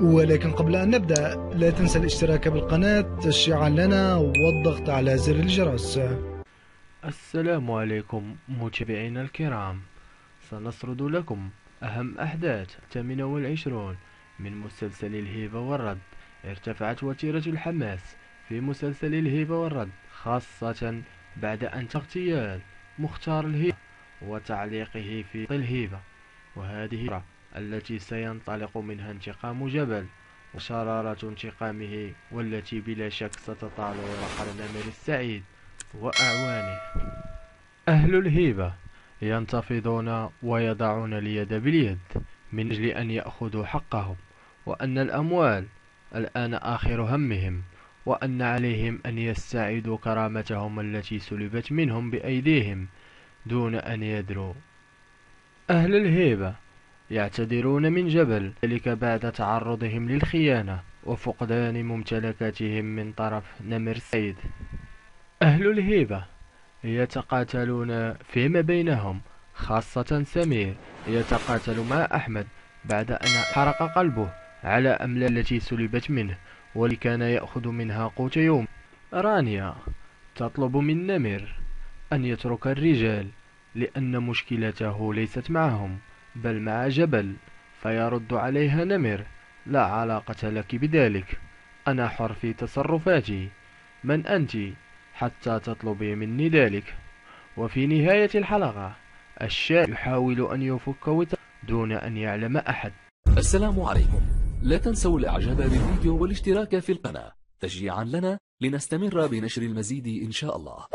ولكن قبل أن نبدأ لا تنسى الاشتراك بالقناة تشجيعا لنا والضغط على زر الجرس. السلام عليكم متابعينا الكرام، سنسرد لكم أهم أحداث 28 من مسلسل الهيبة والرد. ارتفعت وتيرة الحماس في مسلسل الهيبة والرد، خاصة بعد أن اغتيال مختار الهيبة وتعليقه في الهيبة، وهذه التي سينطلق منها انتقام جبل وشرارة انتقامه، والتي بلا شك ستطال ورق نمر السعيد وأعوانه. أهل الهيبة ينتفضون ويضعون اليد باليد من أجل أن يأخذوا حقهم، وأن الأموال الآن آخر همهم، وأن عليهم أن يستعيدوا كرامتهم التي سلبت منهم بأيديهم دون أن يدروا. أهل الهيبة يعتذرون من جبل ذلك بعد تعرضهم للخيانة وفقدان ممتلكاتهم من طرف نمر سعيد. أهل الهيبة يتقاتلون فيما بينهم، خاصة سمير يتقاتل مع أحمد بعد أن حرق قلبه على أمل التي سلبت منه واللي كان يأخذ منها قوت يوم. رانيا تطلب من نمر أن يترك الرجال لأن مشكلته ليست معهم بل مع جبل، فيرد عليها نمر: لا علاقة لك بذلك، أنا حر في تصرفاتي، من أنت حتى تطلبي مني ذلك؟ وفي نهاية الحلقة الشاب يحاول أن يفك وتر دون أن يعلم أحد. السلام عليكم، لا تنسوا الاعجاب بالفيديو والاشتراك في القناة تشجيعا لنا لنستمر بنشر المزيد إن شاء الله.